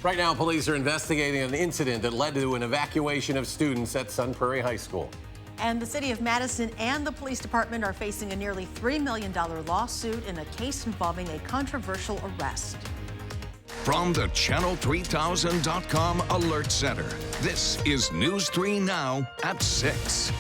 Right now, police are investigating an incident that led to an evacuation of students at Sun Prairie High School. And the city of Madison and the police department are facing a nearly $3 million lawsuit in a case involving a controversial arrest. From the Channel3000.com Alert Center, this is News 3 Now at 6.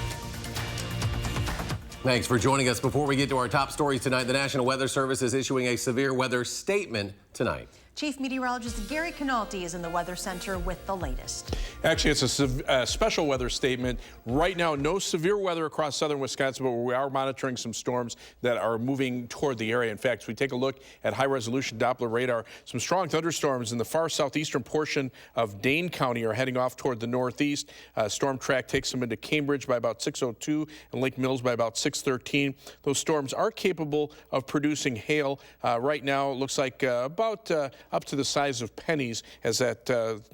Thanks for joining us. Before we get to our top stories tonight, the National Weather Service is issuing a severe weather statement tonight. Chief Meteorologist Gary Canalti is in the Weather Center with the latest. Actually, it's a special weather statement. Right now, no severe weather across southern Wisconsin, but we are monitoring some storms that are moving toward the area. In fact, if we take a look at high-resolution Doppler radar, some strong thunderstorms in the far southeastern portion of Dane County are heading off toward the northeast. Storm track takes them into Cambridge by about 6:02 and Lake Mills by about 6:13. Those storms are capable of producing hail. Right now, it looks like about up to the size of pennies as that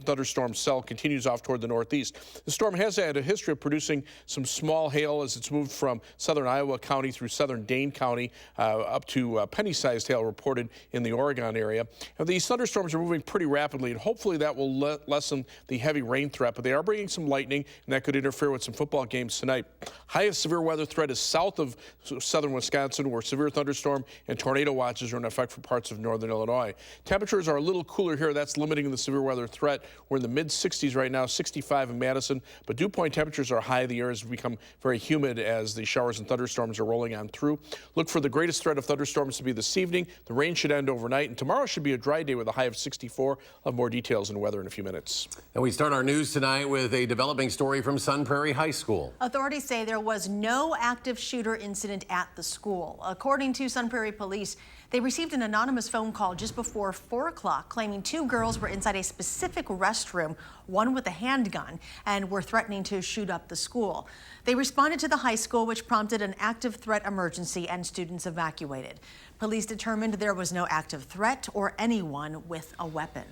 thunderstorm cell continues off toward the northeast. The storm has had a history of producing some small hail as it's moved from southern Iowa County through southern Dane County up to penny-sized hail reported in the Oregon area. Now, these thunderstorms are moving pretty rapidly, and hopefully that will lessen the heavy rain threat, but they are bringing some lightning, and that could interfere with some football games tonight. Highest severe weather threat is south of southern Wisconsin, where severe thunderstorm and tornado watches are in effect for parts of northern Illinois. Temperatures are a little cooler here. That's limiting the severe weather threat. We're in the mid-60s right now, 65 in Madison, but dew point temperatures are high. The air has become very humid as the showers and thunderstorms are rolling on through. Look for the greatest threat of thunderstorms to be this evening. The rain should end overnight, and tomorrow should be a dry day with a high of 64. I'll have more details in weather in a few minutes. And we start our news tonight with a developing story from Sun Prairie High School. Authorities say there was no active shooter incident at the school. According to Sun Prairie Police, they received an anonymous phone call just before 4 o'clock claiming 2 girls were inside a specific restroom, one with a handgun, and were threatening to shoot up the school. They responded to the high school, which prompted an active threat emergency and students evacuated. Police determined there was no active threat or anyone with a weapon.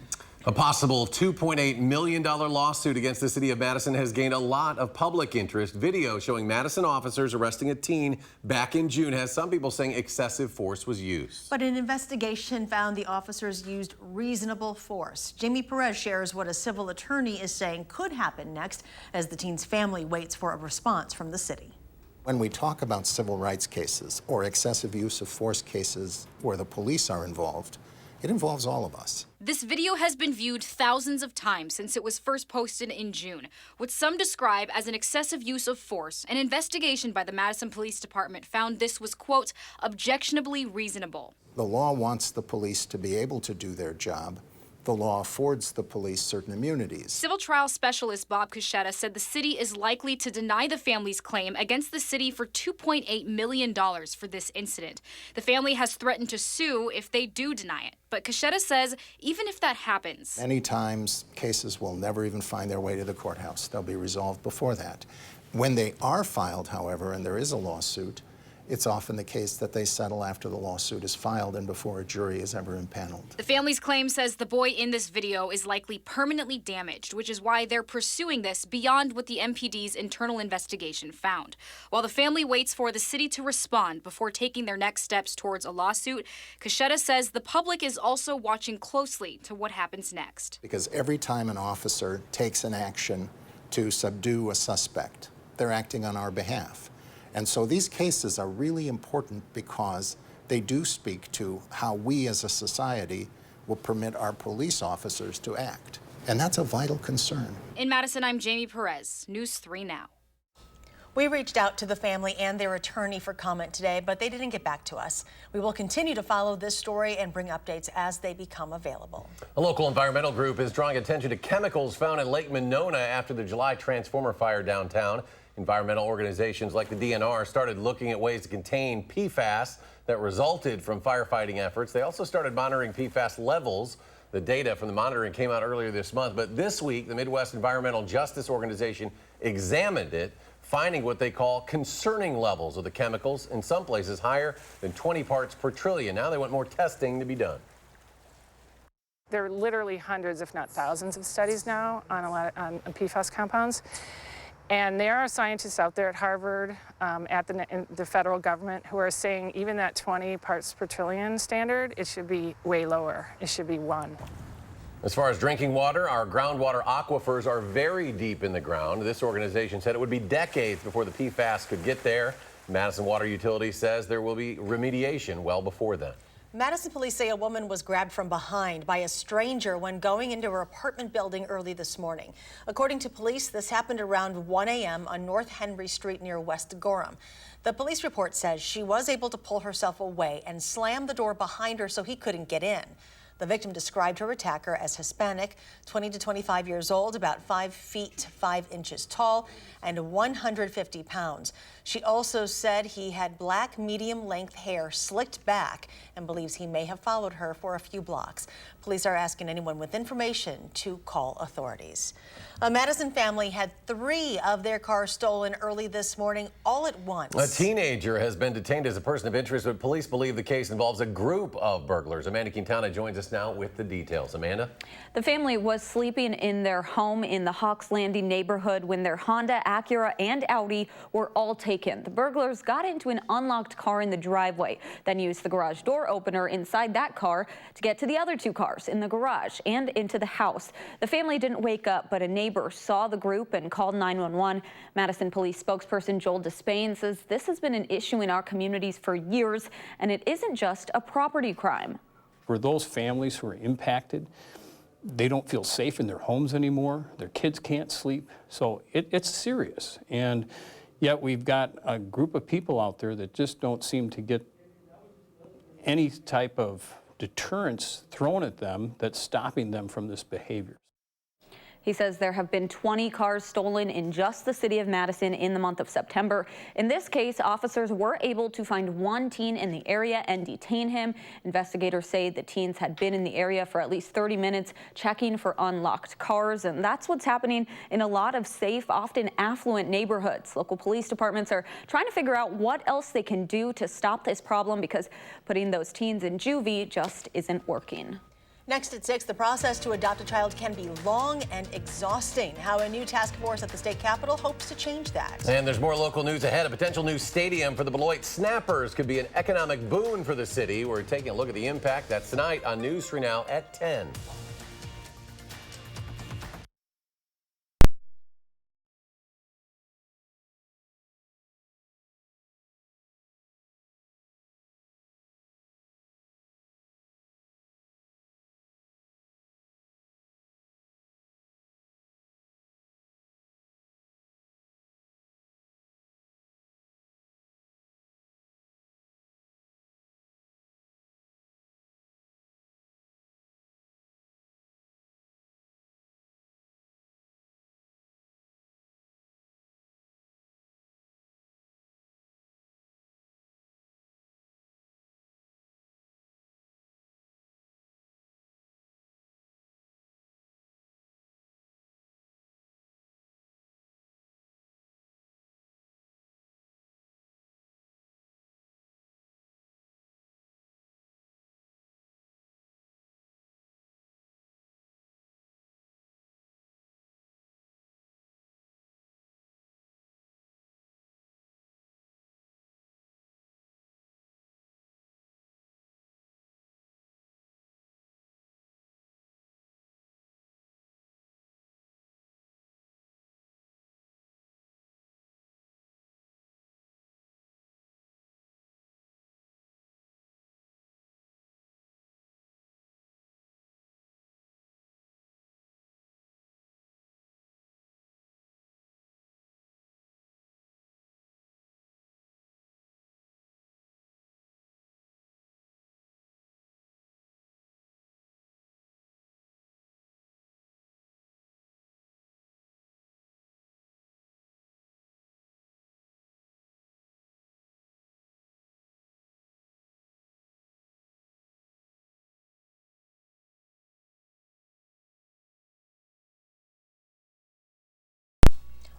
A possible $2.8 million lawsuit against the city of Madison has gained a lot of public interest. Video showing Madison officers arresting a teen back in June has some people saying excessive force was used. But an investigation found the officers used reasonable force. Jamie Perez shares what a civil attorney is saying could happen next as the teen's family waits for a response from the city. When we talk about civil rights cases or excessive use of force cases where the police are involved, it involves all of us. This video has been viewed thousands of times since it was first posted in June. What some describe as an excessive use of force, an investigation by the Madison Police Department found this was, quote, objectionably reasonable. The law wants the police to be able to do their job. The law affords the police certain immunities. Civil trial specialist Bob Cushetta said the city is likely to deny the family's claim against the city for $2.8 million for this incident. The family has threatened to sue if they do deny it. But Cushetta says even if that happens, many times cases will never even find their way to the courthouse. They'll be resolved before that. When they are filed, however, and there is a lawsuit, it's often the case that they settle after the lawsuit is filed and before a jury is ever impaneled. The family's claim says the boy in this video is likely permanently damaged, which is why they're pursuing this beyond what the MPD's internal investigation found. While the family waits for the city to respond before taking their next steps towards a lawsuit, Cushetta says the public is also watching closely to what happens next. Because every time an officer takes an action to subdue a suspect, they're acting on our behalf. And so these cases are really important because they do speak to how we as a society will permit our police officers to act. And that's a vital concern. In Madison, I'm Jamie Perez, News 3 Now. We reached out to the family and their attorney for comment today, but they didn't get back to us. We will continue to follow this story and bring updates as they become available. A local environmental group is drawing attention to chemicals found in Lake Monona after the July transformer fire downtown. Environmental organizations like the DNR started looking at ways to contain PFAS that resulted from firefighting efforts. They also started monitoring PFAS levels. The data from the monitoring came out earlier this month, but this week the Midwest Environmental Justice Organization examined it, finding what they call concerning levels of the chemicals, in some places higher than 20 parts per trillion. Now they want more testing to be done. There are literally hundreds, if not thousands, of studies now on PFAS compounds. And there are scientists out there at Harvard, at the federal government, who are saying even that 20 parts per trillion standard, it should be way lower. It should be 1. As far as drinking water, our groundwater aquifers are very deep in the ground. This organization said it would be decades before the PFAS could get there. Madison Water Utility says there will be remediation well before then. Madison police say a woman was grabbed from behind by a stranger when going into her apartment building early this morning. According to police, this happened around 1 a.m. on North Henry Street near West Gorham. The police report says she was able to pull herself away and slam the door behind her so he couldn't get in. The victim described her attacker as Hispanic, 20 to 25 years old, about 5 feet 5 inches tall, and 150 pounds. She also said he had black medium-length hair slicked back and believes he may have followed her for a few blocks. Police are asking anyone with information to call authorities. A Madison family had 3 of their cars stolen early this morning, all at once. A teenager has been detained as a person of interest, but police believe the case involves a group of burglars. Amanda Quintana joins us now with the details. Amanda? The family was sleeping in their home in the Hawks Landing neighborhood when their Honda, Acura, and Audi were all taken. The burglars got into an unlocked car in the driveway, then used the garage door opener inside that car to get to the other 2 cars in the garage and into the house. The family didn't wake up, but a neighbor saw the group and called 911. Madison Police spokesperson Joel Despain says this has been an issue in our communities for years, and it isn't just a property crime. For those families who are impacted, they don't feel safe in their homes anymore. Their kids can't sleep. So it's serious. And yet we've got a group of people out there that just don't seem to get any type of deterrence thrown at them that's stopping them from this behavior. He says there have been 20 cars stolen in just the city of Madison in the month of September. In this case, officers were able to find 1 teen in the area and detain him. Investigators say the teens had been in the area for at least 30 minutes checking for unlocked cars, and that's what's happening in a lot of safe, often affluent neighborhoods. Local police departments are trying to figure out what else they can do to stop this problem because putting those teens in juvie just isn't working. Next at 6, the process to adopt a child can be long and exhausting. How a new task force at the state capitol hopes to change that. And there's more local news ahead. A potential new stadium for the Beloit Snappers could be an economic boon for the city. We're taking a look at the impact. That's tonight on News 3 Now at 10.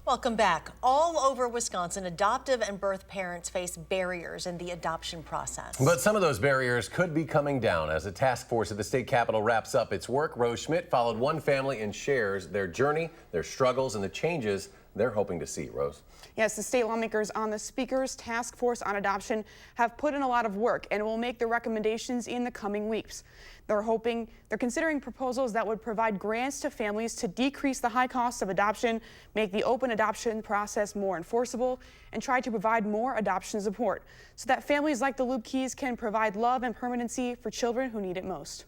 Welcome back. All over Wisconsin, adoptive and birth parents face barriers in the adoption process. But some of those barriers could be coming down as a task force at the state capitol wraps up its work. Rose Schmidt followed one family and shares their journey, their struggles, and the changes they're hoping to see, Rose. Yes, the state lawmakers on the Speaker's Task Force on Adoption have put in a lot of work and will make the recommendations in the coming weeks. They're considering proposals that would provide grants to families to decrease the high costs of adoption, make the open adoption process more enforceable, and try to provide more adoption support so that families like the Lubkes can provide love and permanency for children who need it most.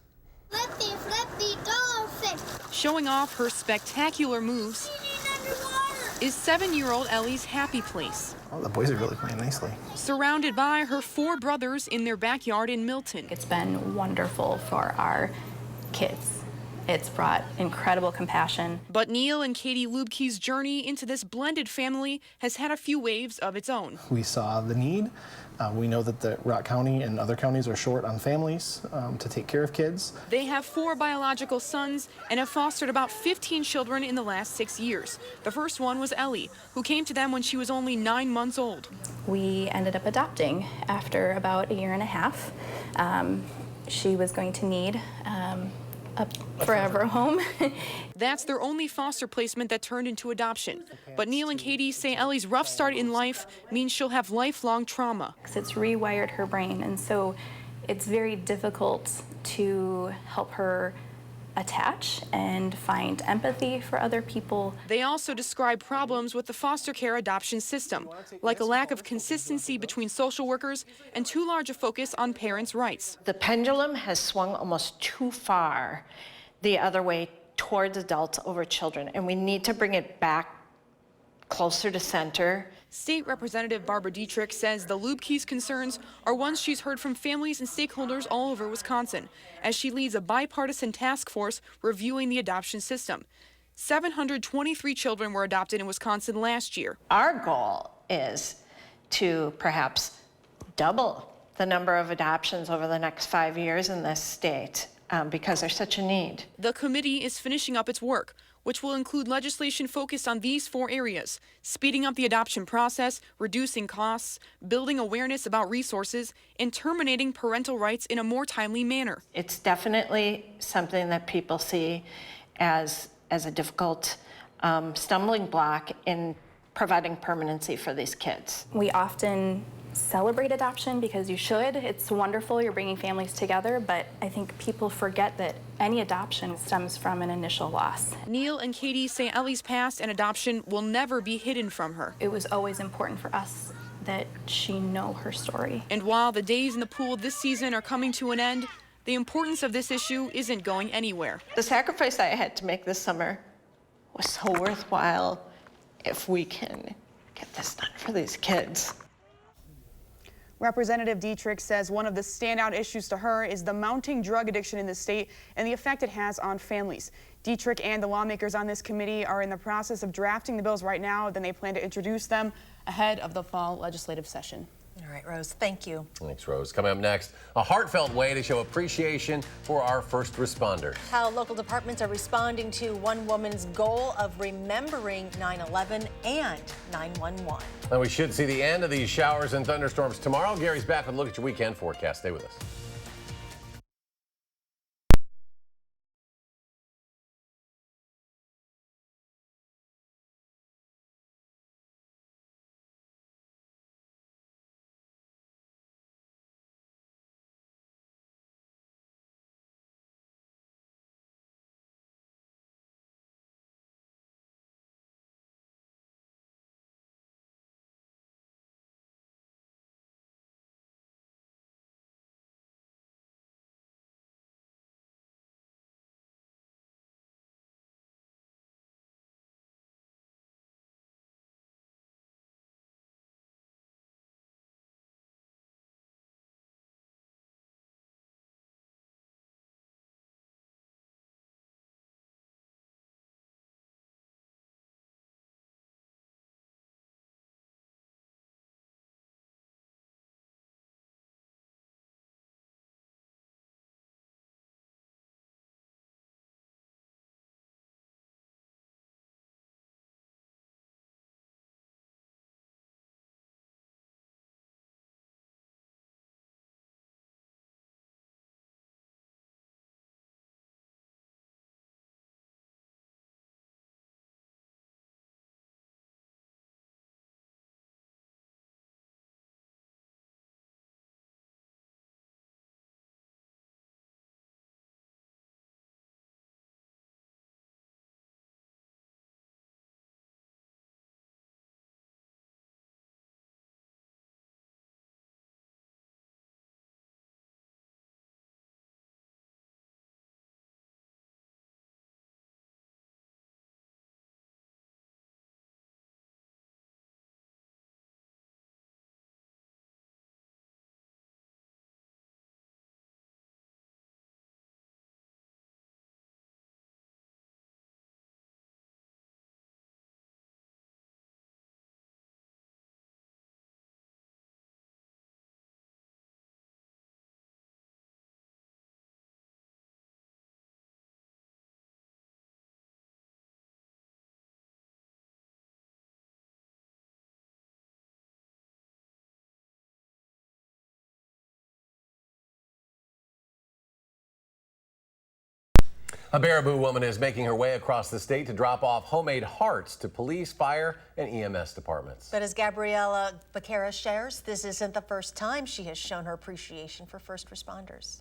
Flippy, flippy, dolphin. Showing off her spectacular moves is 7-year-old Ellie's happy place. Oh, the boys are really playing nicely. Surrounded by her 4 brothers in their backyard in Milton. It's been wonderful for our kids. It's brought incredible compassion. But Neil and Katie Lubke's journey into this blended family has had a few waves of its own. We saw the need. We know that the Rock County and other counties are short on families to take care of kids. They have 4 biological sons and have fostered about 15 children in the last 6 years. The first one was Ellie, who came to them when she was only 9 months old. We ended up adopting after about 1.5 years. She was going to need a forever home. That's their only foster placement that turned into adoption. But Neil and Katie say Ellie's rough start in life means she'll have lifelong trauma. It's rewired her brain, and so it's very difficult to help her attach and find empathy for other people. They also describe problems with the foster care adoption system, like a lack of consistency between social workers and too large a focus on parents' rights. The pendulum has swung almost too far the other way towards adults over children, and we need to bring it back closer to center. State Representative Barbara Dietrich says the Lubke's concerns are ones she's heard from families and stakeholders all over Wisconsin, as she leads a bipartisan task force reviewing the adoption system. 723 children were adopted in Wisconsin last year. Our goal is to perhaps double the number of adoptions over the next 5 years in this state because there's such a need. The committee is finishing up its work, which will include legislation focused on these 4 areas: speeding up the adoption process, reducing costs, building awareness about resources, and terminating parental rights in a more timely manner. It's definitely something that people see as a difficult stumbling block in providing permanency for these kids. We often celebrate adoption because you should. It's wonderful, you're bringing families together, but I think people forget that any adoption stems from an initial loss. Neil and Katie say Ellie's past and adoption will never be hidden from her. It was always important for us that she know her story. And while the days in the pool this season are coming to an end, the importance of this issue isn't going anywhere. The sacrifice I had to make this summer was so worthwhile if we can get this done for these kids. Representative Dietrich says one of the standout issues to her is the mounting drug addiction in the state and the effect it has on families. Dietrich and the lawmakers on this committee are in the process of drafting the bills right now. Then they plan to introduce them ahead of the fall legislative session. All right, Rose, thank you. Thanks, Rose. Coming up next, a heartfelt way to show appreciation for our first responders. How local departments are responding to one woman's goal of remembering 9/11 and 911. And we should see the end of these showers and thunderstorms tomorrow. Gary's back with a look at your weekend forecast. Stay with us. A Baraboo woman is making her way across the state to drop off homemade hearts to police, fire, and EMS departments. But as Gabriela Becerra shares, this isn't the first time she has shown her appreciation for first responders.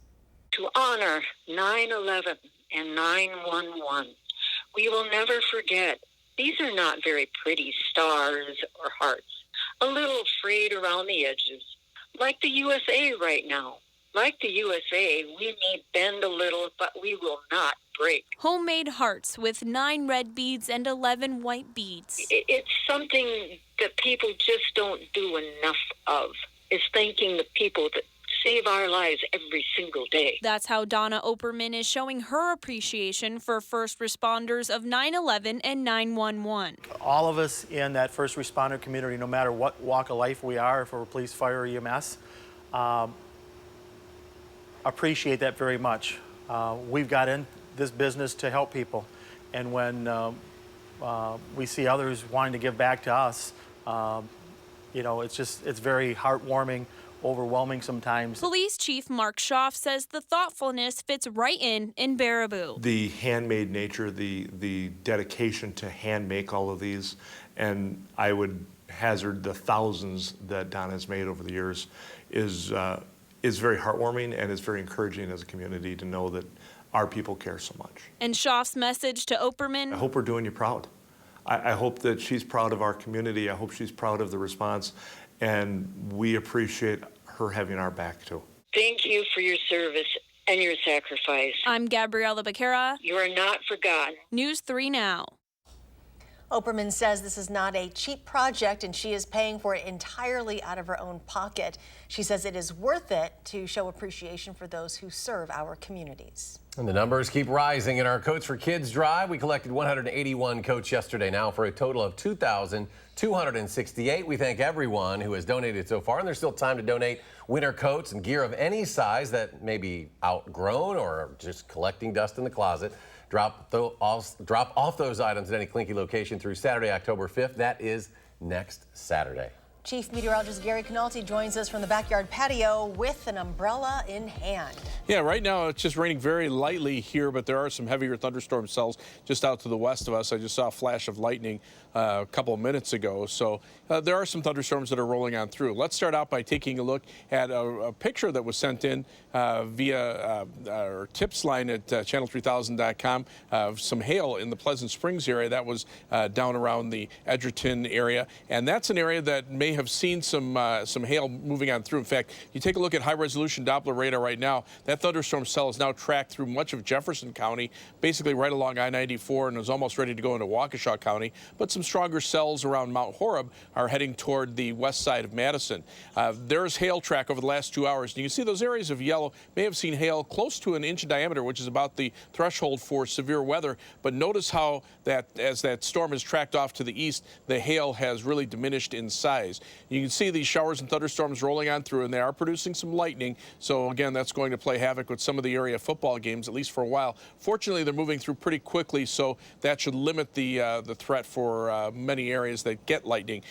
To honor 9/11 and 9/11, we will never forget. These are not very pretty stars or hearts, a little frayed around the edges, like the USA right now. Like the USA, we may bend a little, but we will not break. Homemade hearts with 9 red beads and 11 white beads. It's something that people just don't do enough of, is thanking the people that save our lives every single day. That's how Donna Operman is showing her appreciation for first responders of 9/11 and 9/11. All of us in that first responder community, no matter what walk of life we are, if we're police, fire, or EMS, appreciate that very much. We've got in this business to help people, and when we see others wanting to give back to us, you know, it's very heartwarming, overwhelming sometimes. Police Chief Mark Schaaf says the thoughtfulness fits right in Baraboo. The handmade nature, the dedication to hand make all of these, and I would hazard the thousands that Donna has made over the years, is very heartwarming, and is very encouraging as a community to know that our people care so much. And Schaaf's message to Operman: I hope we're doing you proud. I hope that she's proud of our community. I hope she's proud of the response, and we appreciate her having our back too. Thank you for your service and your sacrifice. I'm Gabriela Becerra. You are not forgotten. News 3 Now. Operman says this is not a cheap project and she is paying for it entirely out of her own pocket. She says it is worth it to show appreciation for those who serve our communities. And the numbers keep rising in our Coats for Kids drive. We collected 181 coats yesterday now for a total of 2,268. We thank everyone who has donated so far, and there's still time to donate winter coats and gear of any size that may be outgrown or just collecting dust in the closet. Drop off those items at any Clinky location through Saturday, October 5th. That is next Saturday. Chief Meteorologist Gary Canalti joins us from the backyard patio with an umbrella in hand. Yeah, right now it's just raining very lightly here, but there are some heavier thunderstorm cells just out to the west of us. I just saw a flash of lightning a couple of minutes ago. So there are some thunderstorms that are rolling on through. Let's start out by taking a look at a picture that was sent in via our tips line at channel3000.com of some hail in the Pleasant Springs area. That was down around the Edgerton area, and that's an area that may have seen some hail moving on through. In fact, you take a look at high-resolution Doppler radar right now. That thunderstorm cell is now tracked through much of Jefferson County, basically right along I-94, and is almost ready to go into Waukesha County. But some stronger cells around Mount Horeb are heading toward the west side of Madison. There's hail track over the last 2 hours, and you can see those areas of yellow may have seen hail close to 1 inch in diameter, which is about the threshold for severe weather. But notice how that as that storm is tracked off to the east, the hail has really diminished in size. You can see these showers and thunderstorms rolling on through, and they are producing some lightning. So again, that's going to play havoc with some of the area football games, at least for a while. Fortunately, they're moving through pretty quickly, so that should limit the threat for many areas that get lightning.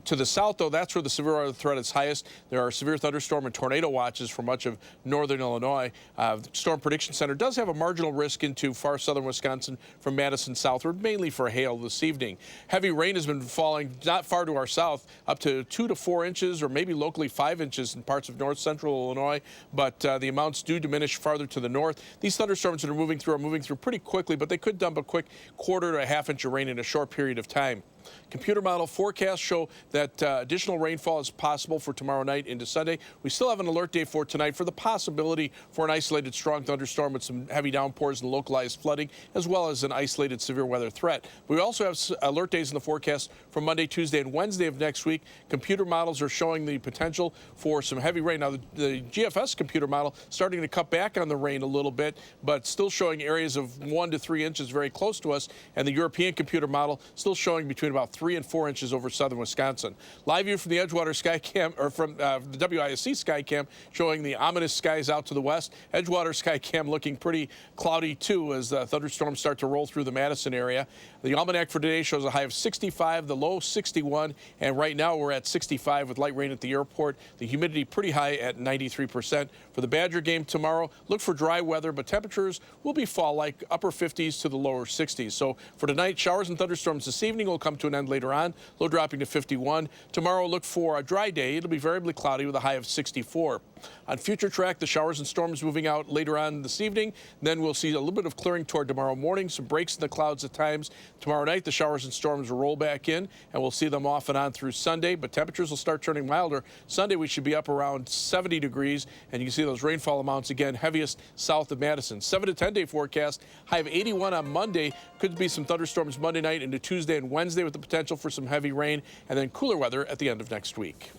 To the south, though, that's where the severe weather threat is highest. There are severe thunderstorm and tornado watches for much of northern Illinois. The Storm Prediction Center does have a marginal risk into far southern Wisconsin from Madison southward, mainly for hail this evening. Heavy rain has been falling not far to our south, up to 2 to 4 inches, or maybe locally 5 inches in parts of north central Illinois, but the amounts do diminish farther to the north. These thunderstorms that are moving through pretty quickly, but they could dump a quick 1/4 to a 1/2 inch of rain in a short period of time. Computer model forecasts show that additional rainfall is possible for tomorrow night into Sunday. We still have an alert day for tonight for the possibility for an isolated strong thunderstorm with some heavy downpours and localized flooding, as well as an isolated severe weather threat. We also have alert days in the forecast for Monday, Tuesday, and Wednesday of next week. Computer models are showing the potential for some heavy rain. Now, the GFS computer model starting to cut back on the rain a little bit, but still showing areas of 1 to 3 inches very close to us, and the European computer model still showing between about 3 and 4 inches over southern Wisconsin. Live view from the Edgewater Sky Cam, or from the WISC Sky Cam, showing the ominous skies out to the west. Edgewater Sky Cam looking pretty cloudy too as the thunderstorms start to roll through the Madison area. The almanac for today shows a high of 65, the low 61, and right now we're at 65 with light rain at the airport. The humidity pretty high at 93%. For the Badger game tomorrow, look for dry weather, but temperatures will be fall-like, upper 50s to the lower 60s. So for tonight, showers and thunderstorms this evening will come to an end later on, low dropping to 51. Tomorrow, look for a dry day. It'll be variably cloudy with a high of 64. On future track, the showers and storms moving out later on this evening. Then we'll see a little bit of clearing toward tomorrow morning, some breaks in the clouds at times. Tomorrow night, the showers and storms will roll back in, and we'll see them off and on through Sunday, but temperatures will start turning milder. Sunday, we should be up around 70 degrees, and you can see those rainfall amounts again, heaviest south of Madison. 7 to 10 day forecast, high of 81 on Monday. Could be some thunderstorms Monday night into Tuesday and Wednesday with the potential for some heavy rain, and then cooler weather at the end of next week.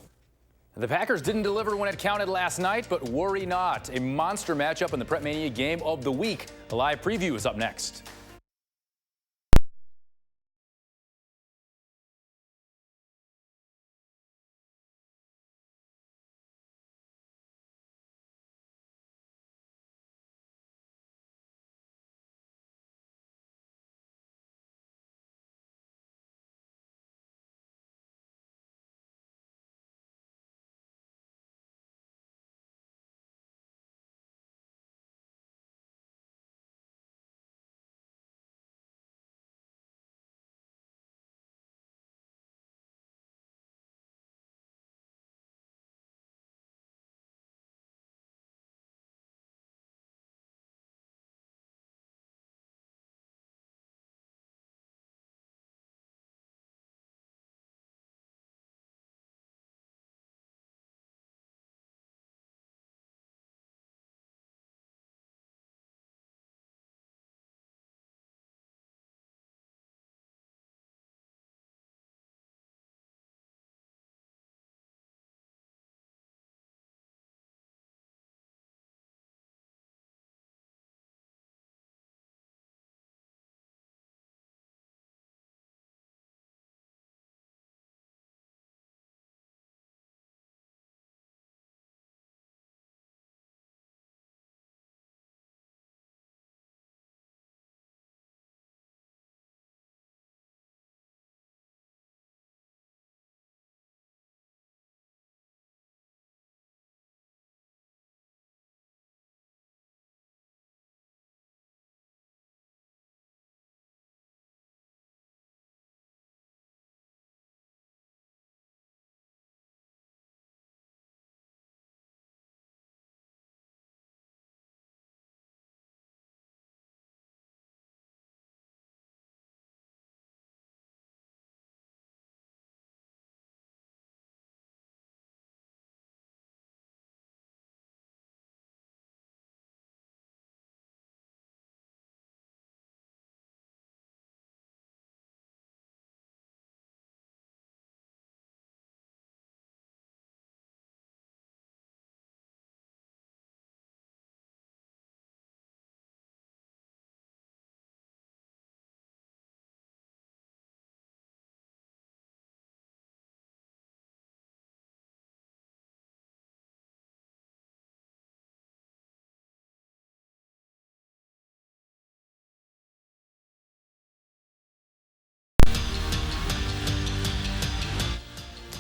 The Packers didn't deliver when it counted last night, but worry not. A monster matchup in the Prep Mania game of the week. A live preview is up next.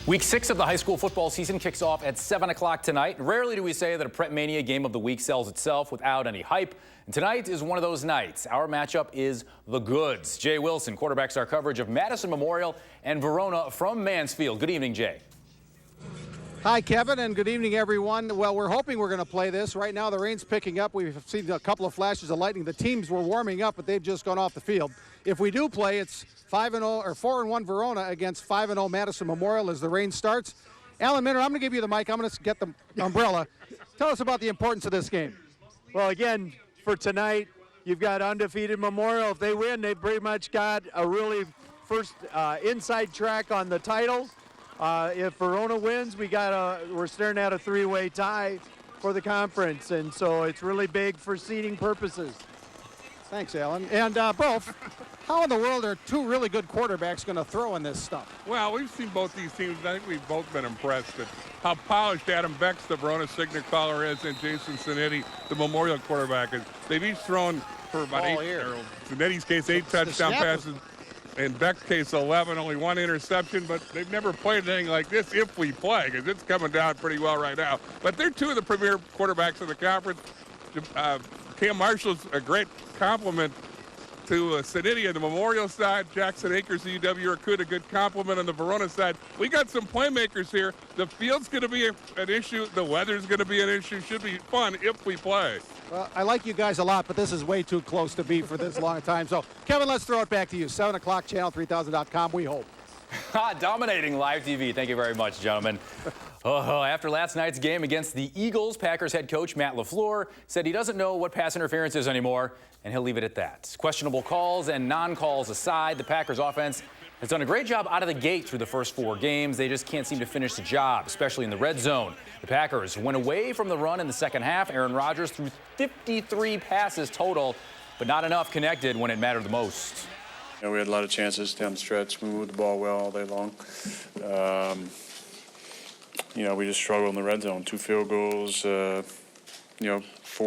Week 6 of the high school football season kicks off at 7 o'clock tonight. Rarely do we say that a Prep Mania game of the week sells itself without any hype. And tonight is one of those nights. Our matchup is the goods. Jay Wilson quarterbacks our coverage of Madison Memorial and Verona from Mansfield. Good evening, Jay. Hi, Kevin, and good evening, everyone. Well, we're hoping we're going to play this. Right now, the rain's picking up. We've seen a couple of flashes of lightning. The teams were warming up, but they've just gone off the field. If we do play, it's 5-0 or 4-1 Verona against 5-0 Madison Memorial as the rain starts. Alan Minner, I'm going to give you the mic. I'm going to get the umbrella. Tell us about the importance of this game. Well, again, for tonight, you've got undefeated Memorial. If they win, they've pretty much got a really first inside track on the title. If Verona wins, we're staring at a three-way tie for the conference, and so it's really big for seeding purposes. Thanks, Alan. And both, How in the world are two really good quarterbacks going to throw in this stuff? Well, we've seen both these teams. I think we've both been impressed at how polished Adam Beck's, the Verona Signet caller, is, and Jason Zanetti, the Memorial quarterback, is. They've each thrown for about Zanetti's case, 8 touchdown passes. In Beck's case, 11, only 1 interception, but they've never played anything like this if we play, because it's coming down pretty well right now. But they're two of the premier quarterbacks in the conference. Cam Marshall's a great compliment to Zanetti on the Memorial side. Jackson Akers, the UW recruit, a good compliment on the Verona side. We got some playmakers here. The field's going to be an issue. The weather's going to be an issue. Should be fun if we play. Well, I like you guys a lot, but this is way too close to be for this long a time. So, Kevin, let's throw it back to you. 7 o'clock, channel3000.com, we hope. Dominating live TV. Thank you very much, gentlemen. After last night's game against the Eagles, Packers head coach Matt LaFleur said he doesn't know what pass interference is anymore, and he'll leave it at that. Questionable calls and non-calls aside, the Packers offense has done a great job out of the gate through the first 4 games. They just can't seem to finish the job, especially in the red zone. The Packers went away from the run in the second half. Aaron Rodgers threw 53 passes total, but not enough connected when it mattered the most. We had a lot of chances down the stretch. We moved the ball well all day long. We just struggled in the red zone. 2 field goals, 4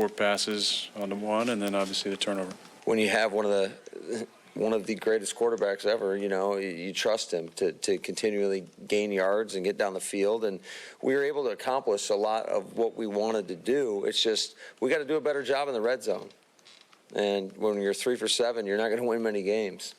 passes on the 1, and then obviously the turnover. When you have one of the greatest quarterbacks ever, you trust him to continually gain yards and get down the field. And we were able to accomplish a lot of what we wanted to do. It's just we got to do a better job in the red zone. And when you're 3 for 7, you're not going to win many games.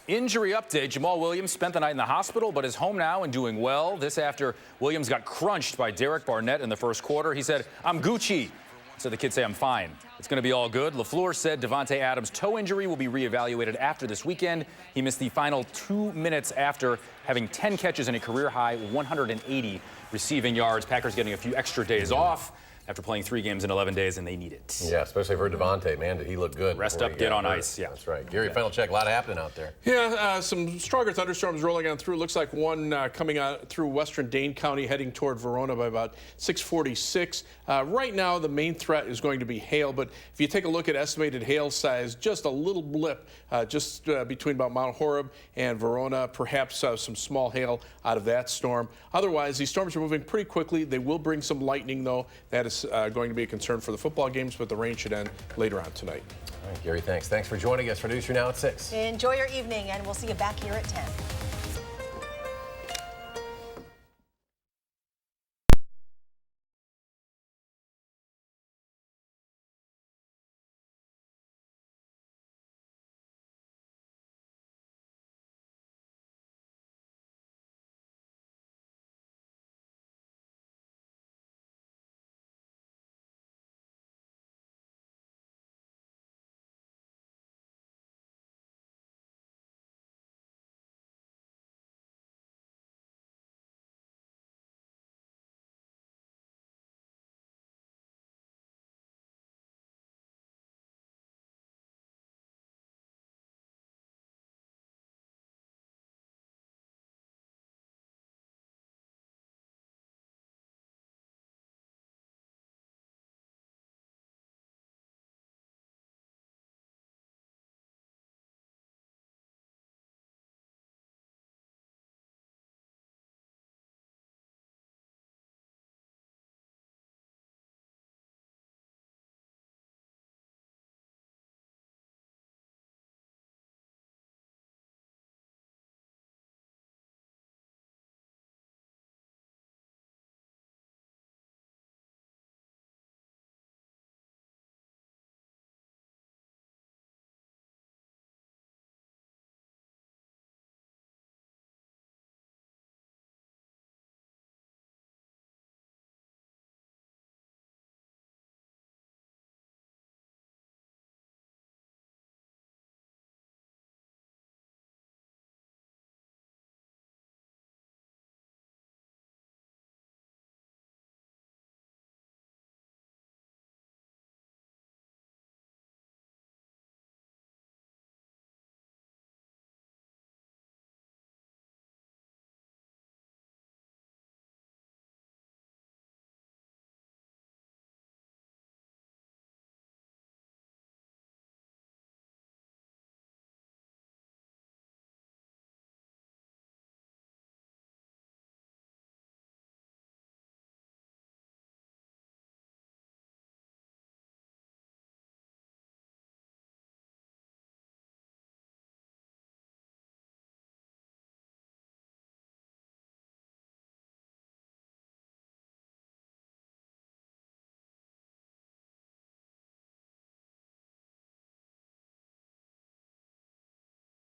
Injury update. Jamal Williams spent the night in the hospital, but is home now and doing well. This after Williams got crunched by Derek Barnett in the first quarter. He said, "I'm Gucci." So the kids say, "I'm fine." It's going to be all good. LaFleur said Devontae Adams' toe injury will be reevaluated after this weekend. He missed the final 2 minutes after having 10 catches and a career-high 180 receiving yards. Packers getting a few extra days off after playing 3 games in 11 days, and they need it. Yeah, especially for Devontae, man, did he look good. Rest up, get on ice. Yeah, that's right. Gary, final check, a lot happening out there. Yeah, some stronger thunderstorms rolling on through. Looks like one coming out through western Dane County, heading toward Verona by about 6:46. Right now, the main threat is going to be hail, but if you take a look at estimated hail size, just a little blip just between about Mount Horeb and Verona, perhaps some small hail out of that storm. Otherwise, these storms are moving pretty quickly. They will bring some lightning, though. That is going to be a concern for the football games, but the rain should end later on tonight. All right, Gary, thanks. Thanks for joining us. Producer now at 6. Enjoy your evening, and we'll see you back here at 10.